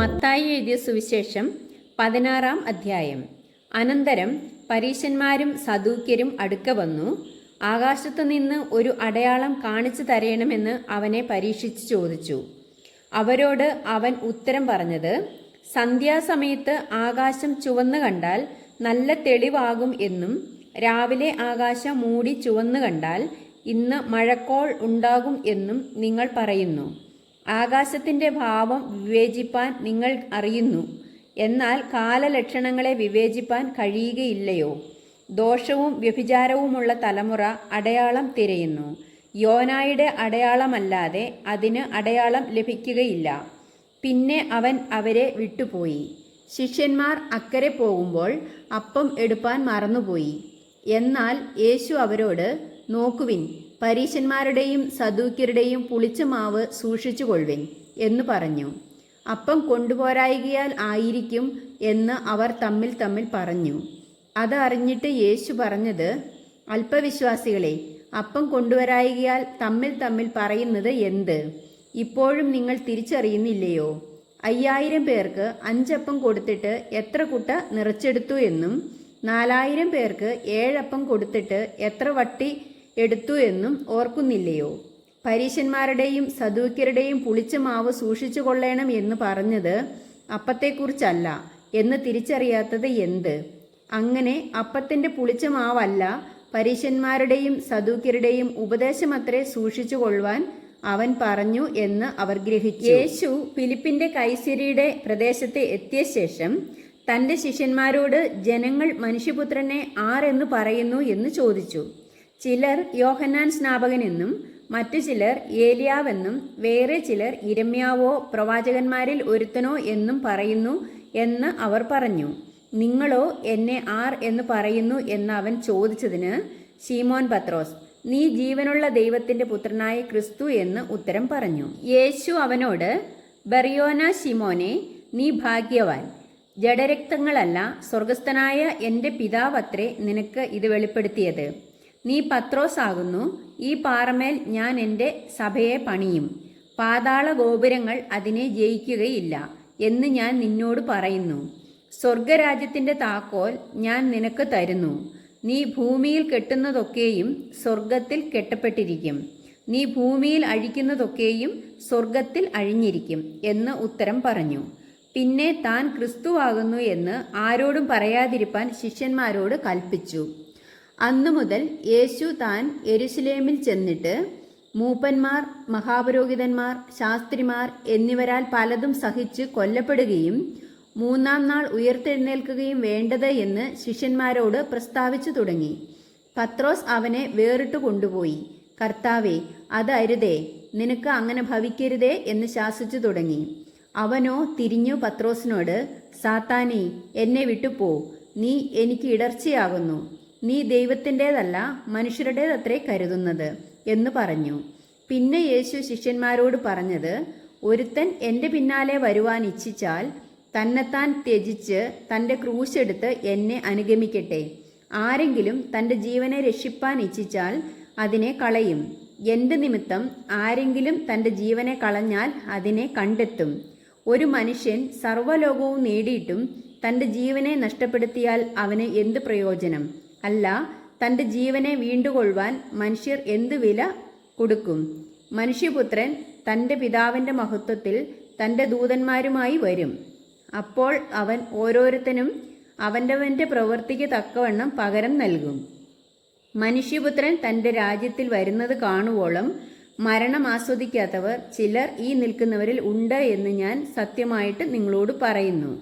മത്തായി എഴുതിയ സുവിശേഷം 16-ാം അധ്യായം. അനന്തരം പരീശന്മാരും സദൂക്യരും അടുക്ക വന്നു. ആകാശത്തുനിന്ന് ഒരു അടയാളം കാണിച്ചു തരയണമെന്ന് അവനെ പരീക്ഷിച്ച് ചോദിച്ചു. അവരോട് അവൻ ഉത്തരം പറഞ്ഞത്, സന്ധ്യാസമയത്ത് ആകാശം ചുവന്നു കണ്ടാൽ നല്ല തെളിവാകും എന്നും രാവിലെ ആകാശം മൂടി ചുവന്നു കണ്ടാൽ ഇന്ന് മഴക്കോൾ ഉണ്ടാകും എന്നും നിങ്ങൾ പറയുന്നു. ആകാശത്തിൻ്റെ ഭാവം വിവേചിപ്പാൻ നിങ്ങൾ അറിയുന്നു, എന്നാൽ കാലലക്ഷണങ്ങളെ വിവേചിപ്പാൻ കഴിയുകയില്ലയോ? ദോഷവും വ്യഭിചാരവുമുള്ള തലമുറ അടയാളം തിരയുന്നു. യോനായുടെ അടയാളമല്ലാതെ അതിന് അടയാളം ലഭിക്കുകയില്ല. പിന്നെ അവൻ അവരെ വിട്ടുപോയി. ശിഷ്യന്മാർ അക്കരെ പോകുമ്പോൾ അപ്പം എടുപ്പാൻ മറന്നുപോയി. എന്നാൽ യേശു അവരോട്, നോക്കുവിൻ, പരീശന്മാരുടെയും സദൂക്യരുടെയും പുളിച്ച മാവ് സൂക്ഷിച്ചു കൊള്ളുവിൻ എന്ന് പറഞ്ഞു. അപ്പം കൊണ്ടുപോരായികയാൽ ആയിരിക്കും എന്ന് അവർ തമ്മിൽ പറഞ്ഞു. അത് അറിഞ്ഞിട്ട് യേശു പറഞ്ഞത്, അല്പവിശ്വാസികളെ, അപ്പം കൊണ്ടുവരായികയാൽ തമ്മിൽ പറയുന്നത് എന്ത്? ഇപ്പോഴും നിങ്ങൾ തിരിച്ചറിയുന്നില്ലയോ? 5000 പേർക്ക് 5 അപ്പം കൊടുത്തിട്ട് എത്ര കുട്ട നിറച്ചെടുത്തു എന്നും 4000 പേർക്ക് 7 അപ്പം കൊടുത്തിട്ട് എത്ര വട്ടി എടുത്തു എന്നും ഓർക്കുന്നില്ലയോ? പരീശന്മാരുടെയും സദൂക്യരുടെയും പുളിച്ച മാവ് സൂക്ഷിച്ചു കൊള്ളണം എന്ന് പറഞ്ഞത് അപ്പത്തെക്കുറിച്ചല്ല എന്ന് തിരിച്ചറിയാത്തത് എന്ത്? അങ്ങനെ അപ്പത്തിൻ്റെ പുളിച്ച മാവല്ല, പരീശന്മാരുടെയും സദൂക്യരുടെയും ഉപദേശമത്രേ സൂക്ഷിച്ചു കൊള്ളുവാൻ അവൻ പറഞ്ഞു എന്ന് അവർ ഗ്രഹിച്ചു. യേശു ഫിലിപ്പിന്റെ കൈസരിയുടെ പ്രദേശത്ത് എത്തിയ ശേഷം തൻ്റെ ശിഷ്യന്മാരോട് ജനങ്ങൾ മനുഷ്യപുത്രനെ ആരെന്ന് പറയുന്നു എന്ന് ചോദിച്ചു. ചിലർ യോഹന്നാൻ സ്നാപകനെന്നും മറ്റു ചിലർ ഏലിയാവെന്നും വേറെ ചിലർ ഇരമ്യാവോ പ്രവാചകന്മാരിൽ ഒരുത്തനോ എന്നും പറയുന്നു എന്ന് അവർ പറഞ്ഞു. നിങ്ങളോ എന്നെ ആർ എന്ന് പറയുന്നു എന്ന് അവൻ ചോദിച്ചതിന് ശീമോൻ പത്രോസ്, നീ ജീവനുള്ള ദൈവത്തിന്റെ പുത്രനായ ക്രിസ്തു എന്ന് ഉത്തരം പറഞ്ഞു. യേശു അവനോട്, ബറിയോന ശിമോനെ, നീ ഭാഗ്യവാൻ. ജഡരക്തങ്ങളല്ല, സ്വർഗസ്ഥനായ എൻ്റെ പിതാവത്രേ നിനക്ക് ഇത് വെളിപ്പെടുത്തിയത്. നീ പത്രോസ് ആകുന്നു. ഈ പാറമേൽ ഞാൻ എൻ്റെ സഭയെ പണിയും. പാതാള ഗോപുരങ്ങൾ അതിനെ ജയിക്കുകയില്ല എന്ന് ഞാൻ നിന്നോട് പറയുന്നു. സ്വർഗരാജ്യത്തിൻ്റെ താക്കോൽ ഞാൻ നിനക്ക് തരുന്നു. നീ ഭൂമിയിൽ കെട്ടുന്നതൊക്കെയും സ്വർഗത്തിൽ കെട്ടപ്പെട്ടിരിക്കും, നീ ഭൂമിയിൽ അഴിക്കുന്നതൊക്കെയും സ്വർഗത്തിൽ അഴിഞ്ഞിരിക്കും എന്ന് ഉത്തരം പറഞ്ഞു. പിന്നെ താൻ ക്രിസ്തുവാകുന്നു എന്ന് ആരോടും പറയാതിരിപ്പാൻ ശിഷ്യന്മാരോട് കൽപ്പിച്ചു. അന്നു മുതൽ യേശു താൻ യെരുശലേമിൽ ചെന്നിട്ട് മൂപ്പന്മാർ, മഹാപുരോഹിതന്മാർ, ശാസ്ത്രിമാർ എന്നിവരാൽ പലതും സഹിച്ച് കൊല്ലപ്പെടുകയും 3-ാം നാൾ ഉയർത്തെഴുന്നേൽക്കുകയും വേണ്ടത് എന്ന് ശിഷ്യന്മാരോട് പ്രസ്താവിച്ചു തുടങ്ങി. പത്രോസ് അവനെ വേറിട്ട് കൊണ്ടുപോയി. കർത്താവേ, അത് അരുതേ, നിനക്ക് അങ്ങനെ ഭവിക്കരുതേ എന്ന് ശാസിച്ചു തുടങ്ങി. അവനോ തിരിഞ്ഞു പത്രോസിനോട്, സാത്താനേ, എന്നെ വിട്ടുപോ, നീ എനിക്ക് ഇടർച്ചയാകുന്നു. നീ ദൈവത്തിൻ്റേതല്ല മനുഷ്യരുടേതത്രേ കരുതുന്നത് എന്ന് പറഞ്ഞു. പിന്നെ യേശു ശിഷ്യന്മാരോട് പറഞ്ഞത്, ഒരുത്തൻ എൻ്റെ പിന്നാലെ വരുവാൻ ഇച്ഛിച്ചാൽ തന്നെത്താൻ ത്യജിച്ച് തൻ്റെ ക്രൂശെടുത്ത് എന്നെ അനുഗമിക്കട്ടെ. ആരെങ്കിലും തൻ്റെ ജീവനെ രക്ഷിപ്പാൻ ഇച്ഛിച്ചാൽ അതിനെ കളയും. എൻ്റെ നിമിത്തം ആരെങ്കിലും തൻ്റെ ജീവനെ കളഞ്ഞാൽ അതിനെ കണ്ടെത്തും. ഒരു മനുഷ്യൻ സർവ്വലോകവും നേടിയിട്ടും തൻ്റെ ജീവനെ നഷ്ടപ്പെടുത്തിയാൽ അവന് എന്ത് പ്രയോജനം? അല്ല, തൻ്റെ ജീവനെ വീണ്ടുകൊള്ളുവാൻ മനുഷ്യർ എന്ത് വില കൊടുക്കും? മനുഷ്യപുത്രൻ തൻ്റെ പിതാവിൻ്റെ മഹത്വത്തിൽ തൻ്റെ ദൂതന്മാരുമായി വരും. അപ്പോൾ അവൻ ഓരോരുത്തനും അവൻ്റെ പ്രവൃത്തിക്ക് തക്കവണ്ണം പകരം നൽകും. മനുഷ്യപുത്രൻ തൻ്റെ രാജ്യത്തിൽ വരുന്നത് കാണുവോളം മരണം ആസ്വദിക്കാത്തവർ ചിലർ ഈ നിൽക്കുന്നവരിൽ ഉണ്ട് എന്ന് ഞാൻ സത്യമായിട്ട് നിങ്ങളോട് പറയുന്നു.